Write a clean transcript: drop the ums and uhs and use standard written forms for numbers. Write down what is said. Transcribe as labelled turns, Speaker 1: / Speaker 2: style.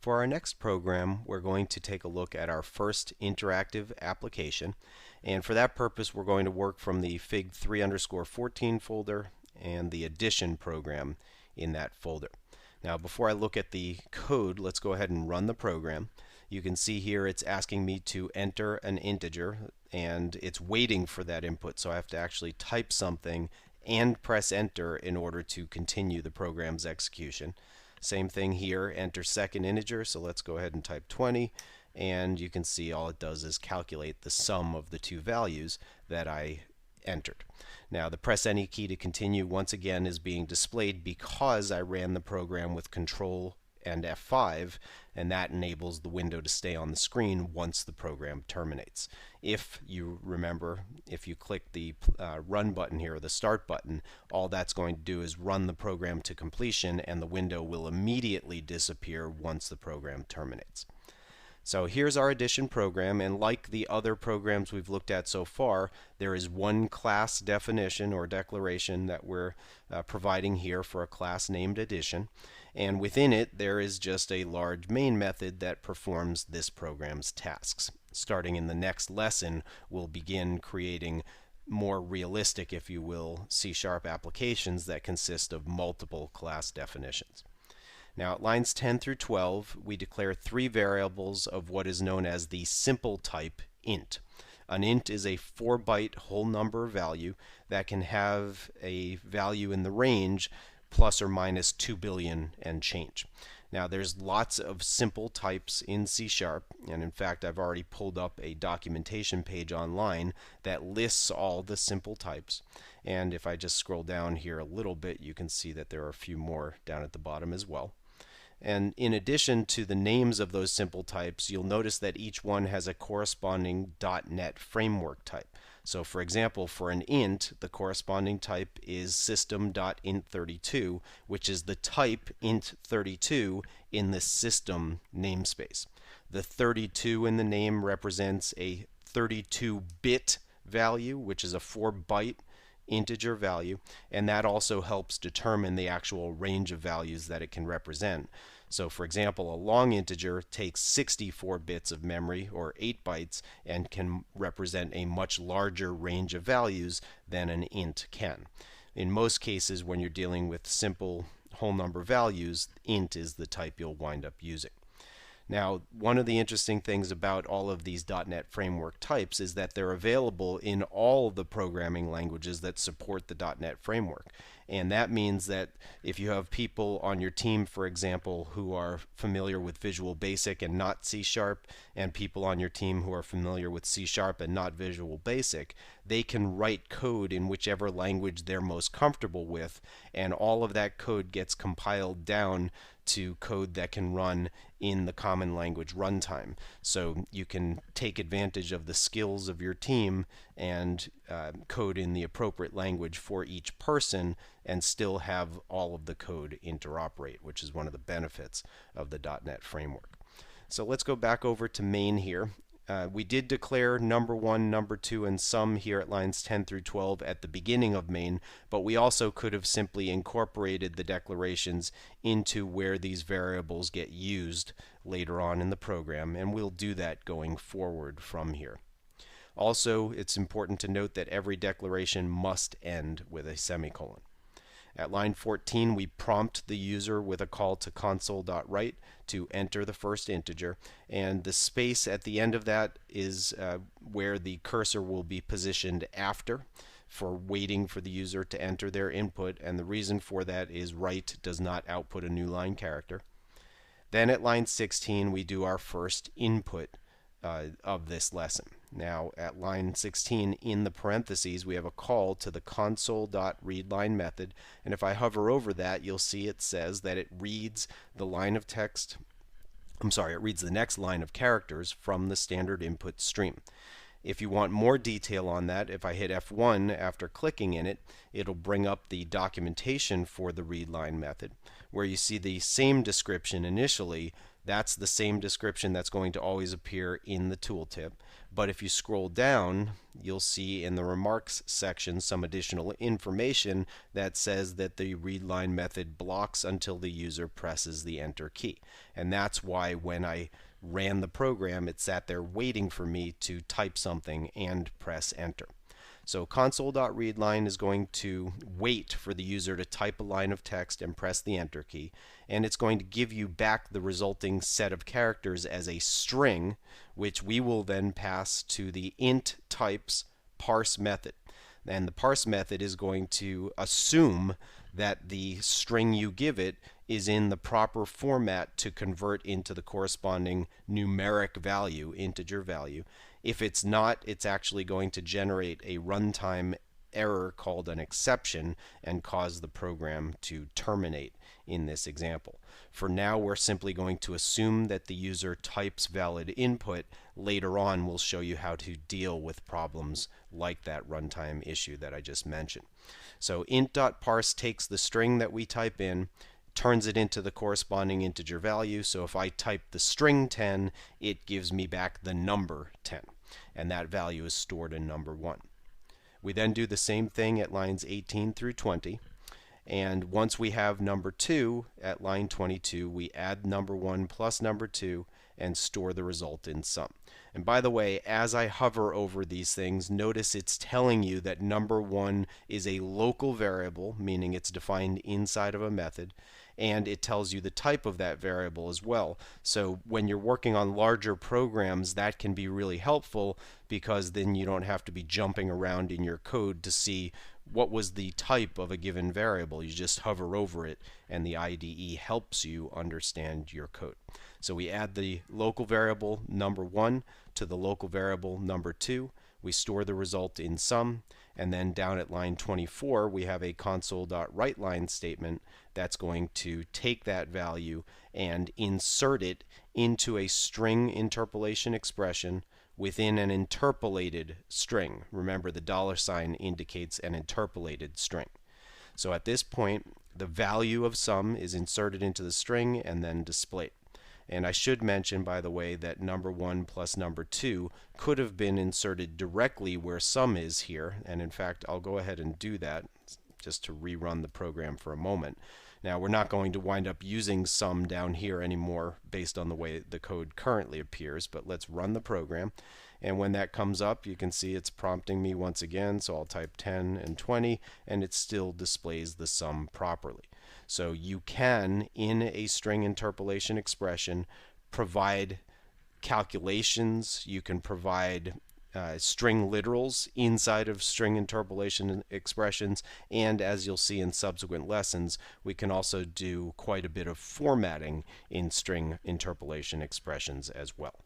Speaker 1: For our next program, we're going to take a look at our first interactive application. And for that purpose, we're going to work from the Fig3_14 folder and the addition program in that folder. Now, before I look at the code, let's go ahead and run the program. You can see here it's asking me to enter an integer, and it's waiting for that input. So I have to actually type something and press enter in order to continue the program's execution. Same thing here, enter second integer, so let's go ahead and type 20, and you can see all it does is calculate the sum of the two values that I entered. Now the press any key to continue once again is being displayed because I ran the program with Control and F5, and that enables the window to stay on the screen once the program terminates. If you remember, if you click the run button here, or the start button, all that's going to do is run the program to completion, and the window will immediately disappear once the program terminates. So here's our addition program, and like the other programs we've looked at so far, there is one class definition or declaration that we're providing here for a class named addition, and within it there is just a large main method that performs this program's tasks. Starting in the next lesson, we'll begin creating more realistic, if you will, C# applications that consist of multiple class definitions. Now at lines 10 through 12, we declare three variables of what is known as the simple type int. An int is a 4-byte whole number value that can have a value in the range plus or minus 2 billion and change. Now there's lots of simple types in C#, and in fact I've already pulled up a documentation page online that lists all the simple types. And if I just scroll down here a little bit, you can see that there are a few more down at the bottom as well. And in addition to the names of those simple types, you'll notice that each one has a corresponding .NET framework type. So for example, for an int, the corresponding type is system.int32, which is the type int32 in the system namespace. The 32 in the name represents a 32-bit value, which is a 4-byte integer value, and that also helps determine the actual range of values that it can represent. So for example, a long integer takes 64 bits of memory, or 8 bytes, and can represent a much larger range of values than an int can. In most cases, when you're dealing with simple whole number values, int is the type you'll wind up using. Now, one of the interesting things about all of these .NET framework types is that they're available in all of the programming languages that support the .NET framework. And that means that if you have people on your team, for example, who are familiar with Visual Basic and not C#, and people on your team who are familiar with C# and not Visual Basic, they can write code in whichever language they're most comfortable with, and all of that code gets compiled down to code that can run in the Common Language runtime. So you can take advantage of the skills of your team and code in the appropriate language for each person and still have all of the code interoperate, which is one of the benefits of the .NET framework. So let's go back over to main here. We did declare number 1, number 2, and sum here at lines 10 through 12 at the beginning of main, but we also could have simply incorporated the declarations into where these variables get used later on in the program, and we'll do that going forward from here. Also, it's important to note that every declaration must end with a semicolon. At line 14, we prompt the user with a call to console.write to enter the first integer, and the space at the end of that is where the cursor will be positioned after, for waiting for the user to enter their input, and the reason for that is write does not output a new line character. Then at line 16, we do our first input of this lesson. Now at line 16, in the parentheses, we have a call to the console.readLine method, and if I hover over that, you'll see it says that it reads the line of text, it reads the next line of characters from the standard input stream. If you want more detail on that, if I hit F1 after clicking in it, it'll bring up the documentation for the readLine method. where you see the same description initially, that's the same description that's going to always appear in the tooltip. But if you scroll down, you'll see in the remarks section some additional information that says that the readline method blocks until the user presses the enter key. And that's why when I ran the program, it sat there waiting for me to type something and press enter. So console.readline is going to wait for the user to type a line of text and press the enter key, and it's going to give you back the resulting set of characters as a string, which we will then pass to the int types parse method. And the parse method is going to assume that the string you give it is in the proper format to convert into the corresponding numeric value, integer value. If it's not, it's actually going to generate a runtime error called an exception and cause the program to terminate in this example. For now, we're simply going to assume that the user types valid input. Later on, we'll show you how to deal with problems like that runtime issue that I just mentioned. So int.parse takes the string that we type in, turns it into the corresponding integer value. So if I type the string 10, it gives me back the number 10, and that value is stored in number 1. We then do the same thing at lines 18 through 20, and once we have number 2 at line 22, we add number 1 plus number 2 and store the result in sum. And by the way, as I hover over these things, notice it's telling you that number 1 is a local variable, meaning it's defined inside of a method, and it tells you the type of that variable as well. So when you're working on larger programs, that can be really helpful, because then you don't have to be jumping around in your code to see what was the type of a given variable. You just hover over it and the IDE helps you understand your code. So we add the local variable number 1 to the local variable number 2. We store the result in sum, and then down at line 24 we have a console.writeLine statement that's going to take that value and insert it into a string interpolation expression within an interpolated string. Remember, the $ indicates an interpolated string. So at this point, the value of sum is inserted into the string and then displayed. And I should mention, by the way, that number 1 plus number 2 could have been inserted directly where sum is here. And in fact, I'll go ahead and do that just to rerun the program for a moment. Now, we're not going to wind up using sum down here anymore based on the way the code currently appears, but let's run the program. And when that comes up, you can see it's prompting me once again, so I'll type 10 and 20, and it still displays the sum properly. So you can, in a string interpolation expression, provide calculations. You can provide string literals inside of string interpolation expressions, and as you'll see in subsequent lessons, we can also do quite a bit of formatting in string interpolation expressions as well.